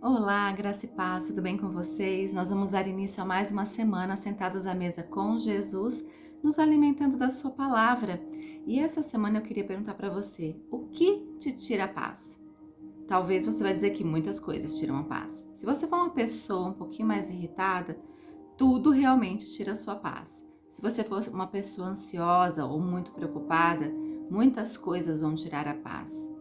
Olá, graça e paz, tudo bem com vocês? Nós vamos dar início a mais uma semana sentados à mesa com Jesus, nos alimentando da sua palavra. E essa semana eu queria perguntar para você, o que te tira a paz? Talvez você vai dizer que muitas coisas tiram a paz. Se você for uma pessoa um pouquinho mais irritada, tudo realmente tira a sua paz. Se você for uma pessoa ansiosa ou muito preocupada, muitas coisas vão tirar a paz.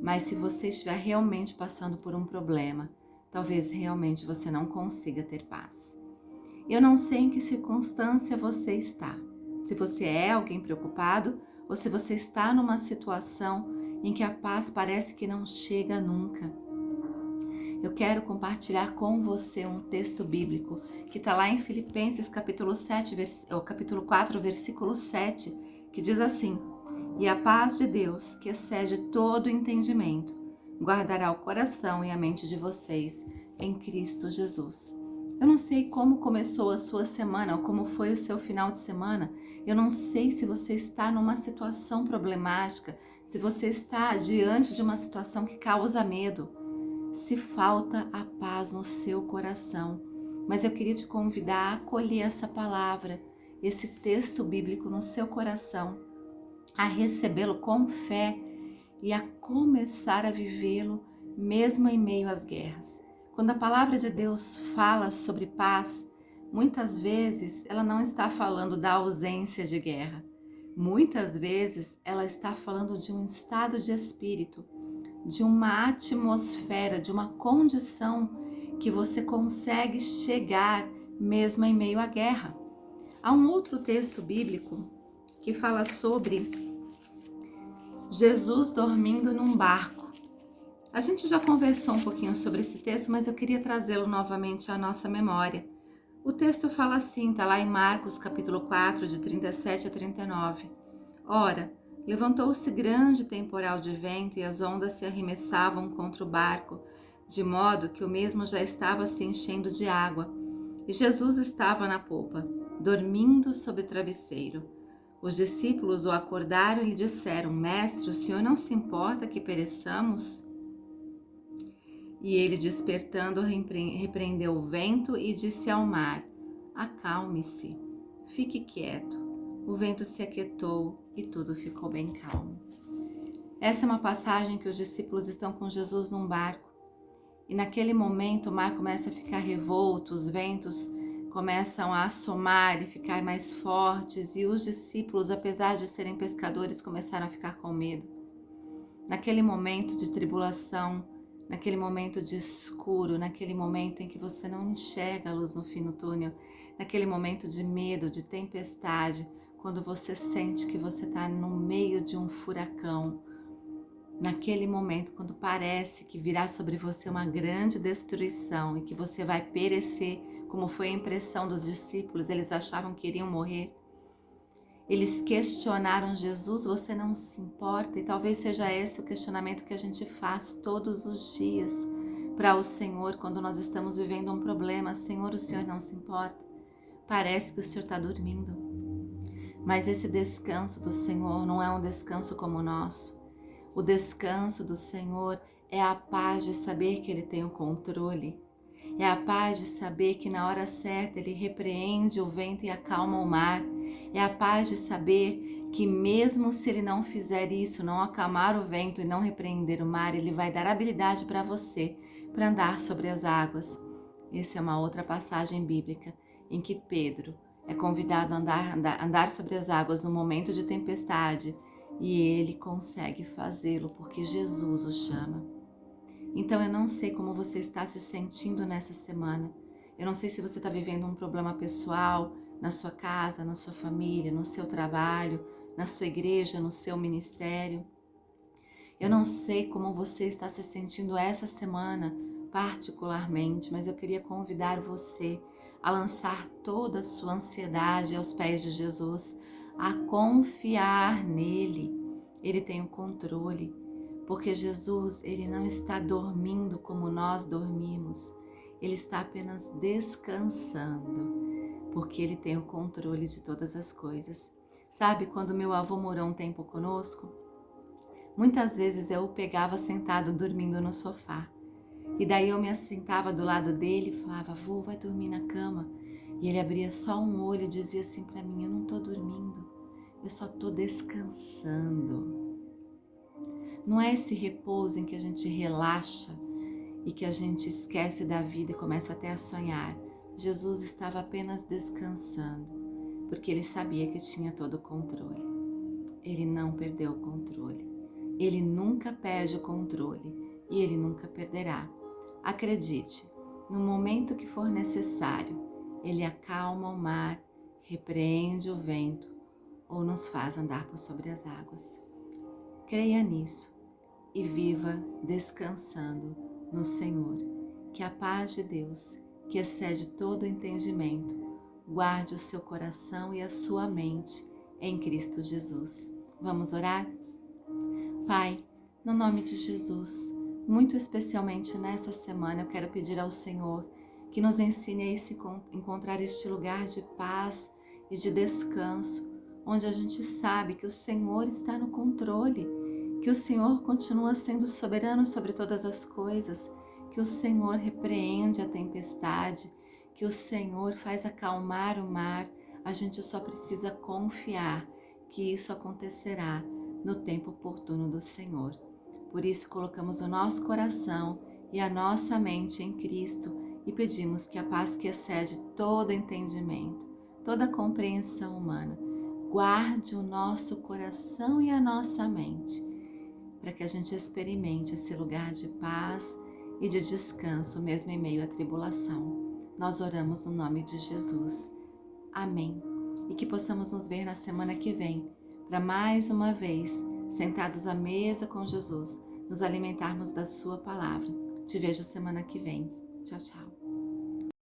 Mas se você estiver realmente passando por um problema, talvez realmente você não consiga ter paz. Eu não sei em que circunstância você está. Se você é alguém preocupado ou se você está numa situação em que a paz parece que não chega nunca. Eu quero compartilhar com você um texto bíblico que está lá em Filipenses capítulo 4, versículo 7, que diz assim: E a paz de Deus, que excede todo entendimento, guardará o coração e a mente de vocês em Cristo Jesus. Eu não sei como começou a sua semana ou como foi o seu final de semana. Eu não sei se você está numa situação problemática, se você está diante de uma situação que causa medo, se falta a paz no seu coração. Mas eu queria te convidar a acolher essa palavra, esse texto bíblico no seu coração, a recebê-lo com fé e a começar a vivê-lo mesmo em meio às guerras. Quando a palavra de Deus fala sobre paz, muitas vezes ela não está falando da ausência de guerra. Muitas vezes ela está falando de um estado de espírito, de uma atmosfera, de uma condição que você consegue chegar mesmo em meio à guerra. Há um outro texto bíblico que fala sobre Jesus dormindo num barco. A gente já conversou um pouquinho sobre esse texto, mas eu queria trazê-lo novamente à nossa memória. O texto fala assim, está lá em Marcos capítulo 4, de 37 a 39. Ora, levantou-se grande temporal de vento e as ondas se arremessavam contra o barco, de modo que o mesmo já estava se enchendo de água. E Jesus estava na popa, dormindo sob o travesseiro. Os discípulos o acordaram e lhe disseram: Mestre, o senhor não se importa que pereçamos? E ele, despertando, repreendeu o vento e disse ao mar: Acalme-se, fique quieto. O vento se aquietou e tudo ficou bem calmo. Essa é uma passagem que os discípulos estão com Jesus num barco. E naquele momento o mar começa a ficar revolto, os ventos começam a assomar e ficar mais fortes, e os discípulos, apesar de serem pescadores, começaram a ficar com medo. Naquele momento de tribulação, naquele momento de escuro, naquele momento em que você não enxerga a luz no fim do túnel, naquele momento de medo, de tempestade, quando você sente que você está no meio de um furacão, naquele momento, quando parece que virá sobre você uma grande destruição e que você vai perecer, como foi a impressão dos discípulos, eles achavam que iriam morrer. Eles questionaram Jesus, você não se importa? E talvez seja esse o questionamento que a gente faz todos os dias para o Senhor quando nós estamos vivendo um problema. Senhor, o Senhor não se importa? Parece que o Senhor está dormindo. Mas esse descanso do Senhor não é um descanso como o nosso. O descanso do Senhor é a paz de saber que Ele tem o controle. É a paz de saber que na hora certa Ele repreende o vento e acalma o mar. É a paz de saber que mesmo se Ele não fizer isso, não acalmar o vento e não repreender o mar, Ele vai dar habilidade para você, para andar sobre as águas. Essa é uma outra passagem bíblica em que Pedro é convidado a andar sobre as águas no momento de tempestade, e ele consegue fazê-lo porque Jesus o chama. Então eu não sei como você está se sentindo nessa semana. Eu não sei se você está vivendo um problema pessoal, na sua casa, na sua família, no seu trabalho, na sua igreja, no seu ministério. Eu não sei como você está se sentindo essa semana particularmente, mas eu queria convidar você a lançar toda a sua ansiedade aos pés de Jesus, a confiar nele. Ele tem o controle, porque Jesus, ele não está dormindo como nós dormimos. Ele está apenas descansando, porque ele tem o controle de todas as coisas. Sabe, quando meu avô morou um tempo conosco, muitas vezes eu o pegava sentado dormindo no sofá. E daí eu me assentava do lado dele e falava, vô, vai dormir na cama. E ele abria só um olho e dizia assim para mim, eu não tô dormindo, eu só tô descansando. Não é esse repouso em que a gente relaxa e que a gente esquece da vida e começa até a sonhar. Jesus estava apenas descansando, porque ele sabia que tinha todo o controle. Ele não perdeu o controle. Ele nunca perde o controle e ele nunca perderá. Acredite, no momento que for necessário, ele acalma o mar, repreende o vento ou nos faz andar por sobre as águas. Creia nisso e viva descansando no Senhor. Que a paz de Deus, que excede todo o entendimento, guarde o seu coração e a sua mente em Cristo Jesus. Vamos orar? Pai, no nome de Jesus, muito especialmente nessa semana, eu quero pedir ao Senhor que nos ensine a encontrar este lugar de paz e de descanso, onde a gente sabe que o Senhor está no controle, que o Senhor continua sendo soberano sobre todas as coisas, que o Senhor repreende a tempestade, que o Senhor faz acalmar o mar. A gente só precisa confiar que isso acontecerá no tempo oportuno do Senhor. Por isso colocamos o nosso coração e a nossa mente em Cristo e pedimos que a paz que excede todo entendimento, toda compreensão humana, guarde o nosso coração e a nossa mente, para que a gente experimente esse lugar de paz e de descanso, mesmo em meio à tribulação. Nós oramos no nome de Jesus. Amém. E que possamos nos ver na semana que vem, para mais uma vez, sentados à mesa com Jesus, nos alimentarmos da sua palavra. Te vejo semana que vem. Tchau, tchau.